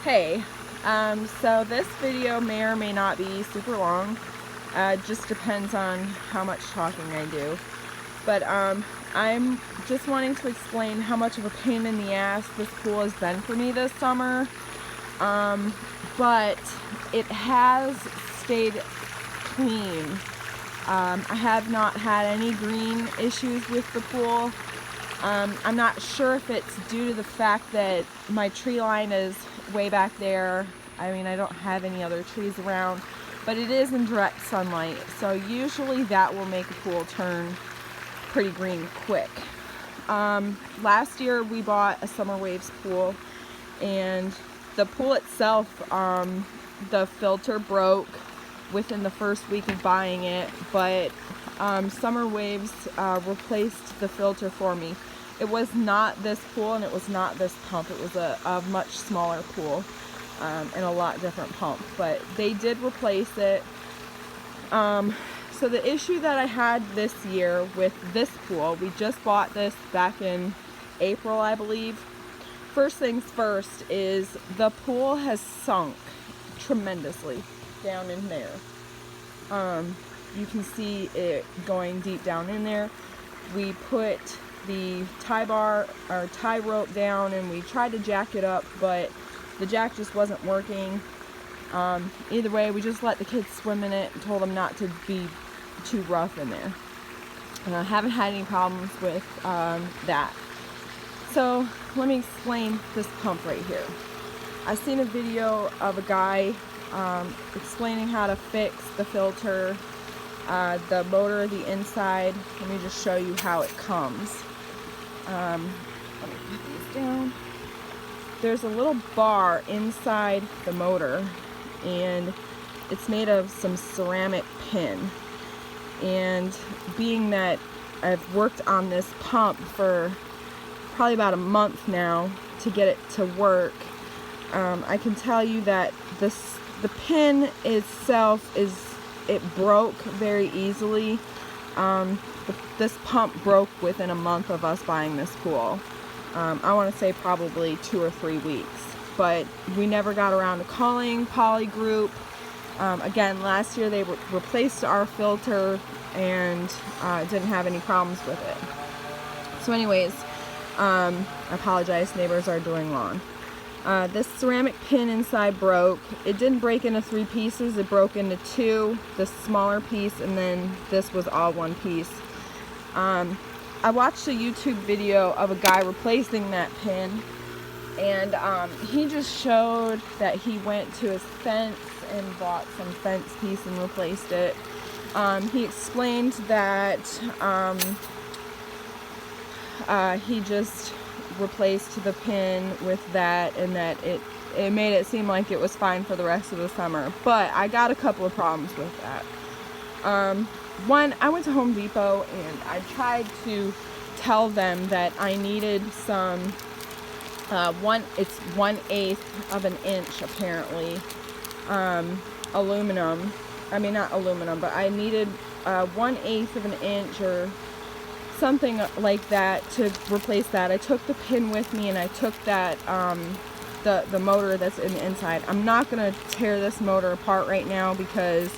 Hey, so this video may or may not be super long. Just depends on how much talking I do. But I'm just wanting to explain how much of a pain in the ass this pool has been for me this summer. But it has stayed clean. I have not had any green issues with the pool. I'm not sure if it's due to the fact that my tree line is way back there. I mean, I don't have any other trees around, but it is in direct sunlight, so usually that will make a pool turn pretty green quick. Last year we bought a Summer Waves pool, and the pool itself, the filter broke within the first week of buying it, but Summer Waves replaced the filter for me. It was not this pool and it was not this pump. It was a much smaller pool and a lot different pump, but they did replace it. So the issue that I had this year with this pool, we just bought this back in April, I believe. First things first is the pool has sunk tremendously down in there. You can see it going deep down in there. We put the tie bar or tie rope down and we tried to jack it up, but the jack just wasn't working. Either way, we just let the kids swim in it and told them not to be too rough in there. I haven't had any problems with that. So let me explain this pump right here. I've seen a video of a guy explaining how to fix the filter, the motor, the inside. Let me just show you how it comes. Let me put these down. There's a little bar inside the motor, and it's made of some ceramic pin. And being that I've worked on this pump for probably about a month now to get it to work, I can tell you that the pin itself it broke very easily. This pump broke within a month of us buying this pool. I want to say probably 2 or 3 weeks, but we never got around to calling Polygroup. Again, last year they replaced our filter and didn't have any problems with it. So anyways, I apologize, neighbors are doing lawn. This ceramic pin inside broke. It didn't break into 3 pieces, it broke into 2, the smaller piece, and then this was all one piece. I watched a YouTube video of a guy replacing that pin, and he just showed that he went to his fence and bought some fence piece and replaced it. He explained that he just replaced the pin with that, and that it made it seem like it was fine for the rest of the summer. But I got a couple of problems with that. One, I went to Home Depot and I tried to tell them that I needed some it's 1/8 of an inch apparently, aluminum. I mean, not aluminum, but I needed 1/8 of an inch or something like that to replace that. I took the pin with me and I took that the motor that's in the inside. I'm not gonna tear this motor apart right now because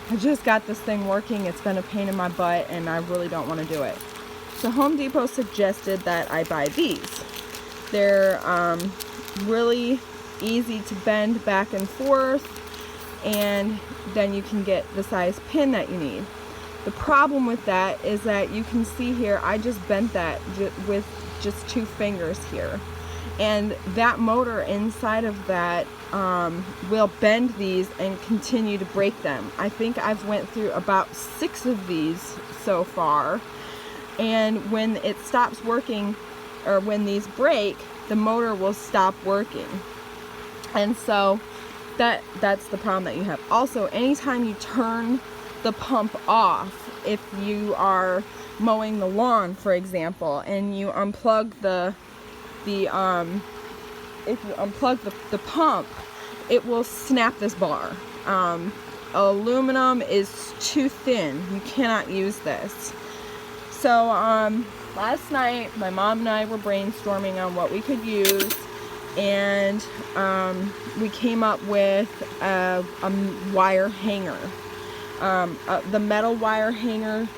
I just got this thing working. It's been a pain in my butt and I really don't want to do it. So Home Depot suggested that I buy these. They're really easy to bend back and forth, and then you can get the size pin that you need. The problem with that is that you can see here, I just bent that with just 2 fingers here. And that motor inside of that will bend these and continue to break them. I think I've went through about 6 of these so far. And when it stops working, or when these break, the motor will stop working. And so that's the problem that you have. Also, anytime you turn the pump off, if you are mowing the lawn, for example, and you unplug if you unplug the pump, it will snap this bar. Aluminum is too thin. You cannot use this. So last night my mom and I were brainstorming on what we could use and we came up with a wire hanger. The metal wire hanger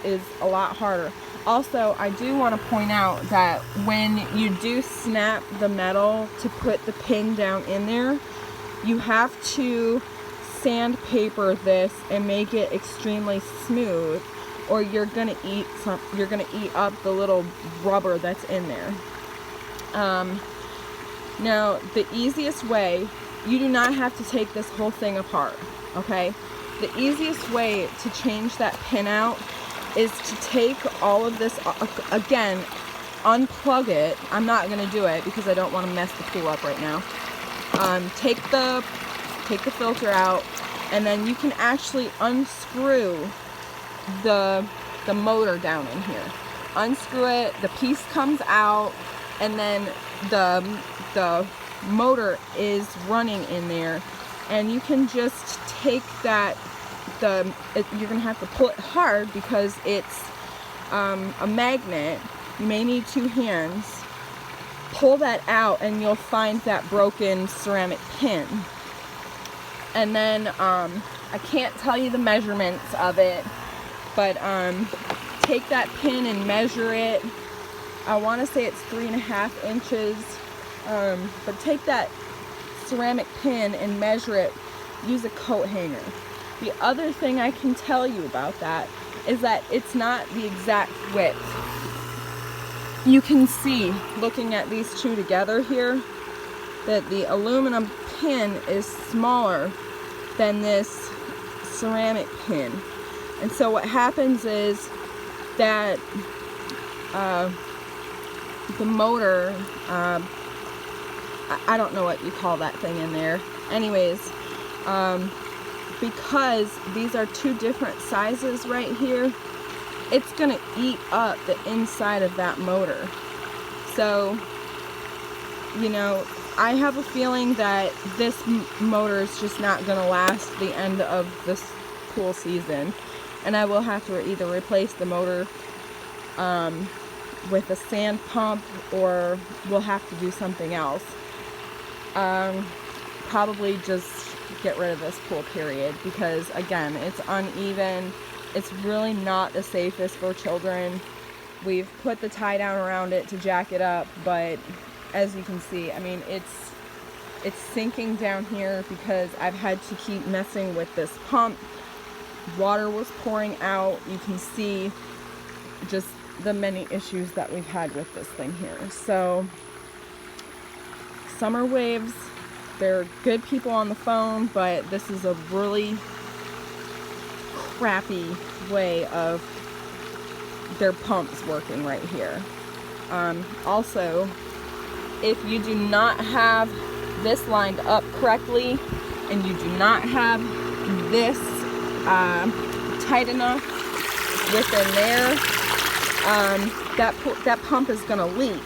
is a lot harder. Also, I do want to point out that when you do snap the metal to put the pin down in there, you have to sandpaper this and make it extremely smooth, or you're gonna eat up the little rubber that's in there. Now, the easiest way, you do not have to take this whole thing apart, okay? The easiest way to change that pin out is to take all of this, again, unplug it. I'm not going to do it because I don't want to mess the pool up right now. Take the filter out, and then you can actually unscrew the motor down in here. Unscrew it, the piece comes out, and then the motor is running in there, and you can just take that, you're gonna have to pull it hard because it's a magnet. You may need 2 hands. Pull that out and you'll find that broken ceramic pin. And then I can't tell you the measurements of it, but take that pin and measure it. I want to say it's 3.5 inches, but take that ceramic pin and measure it. Use a coat hanger. The other thing I can tell you about that is that it's not the exact width. You can see, looking at these two together here, that the aluminum pin is smaller than this ceramic pin. And so what happens is that the motor, I don't know what you call that thing in there. Anyways, because these are 2 different sizes right here, it's gonna eat up the inside of that motor. So, you know, I have a feeling that this motor is just not gonna last the end of this pool season, and I will have to either replace the motor with a sand pump, or we'll have to do something else. Probably just get rid of this pool, period, because again, it's uneven. It's really not the safest for children. We've put the tie down around it to jack it up, but as you can see, I mean, it's sinking down here because I've had to keep messing with this pump. Water was pouring out. You can see just the many issues that we've had with this thing here. So, Summer Waves, they're good people on the phone, but this is a really crappy way of their pumps working right here. Also, if you do not have this lined up correctly, and you do not have this tight enough within there, that pump is going to leak.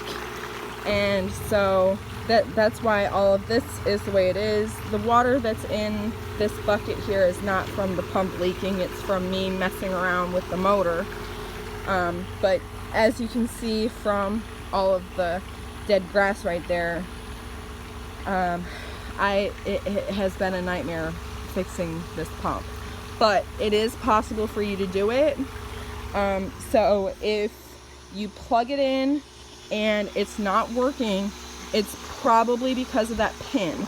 And so that's why all of this is the way it is. The water that's in this bucket here is not from the pump leaking, it's from me messing around with the motor. But as you can see from all of the dead grass right there, it has been a nightmare fixing this pump. But it is possible for you to do it. So if you plug it in and it's not working, it's probably because of that pin.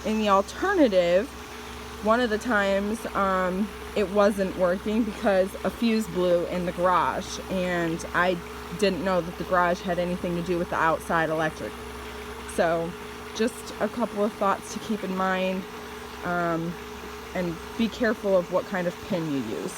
In the alternative, one of the times it wasn't working because a fuse blew in the garage, and I didn't know that the garage had anything to do with the outside electric. So just a couple of thoughts to keep in mind, and be careful of what kind of pin you use.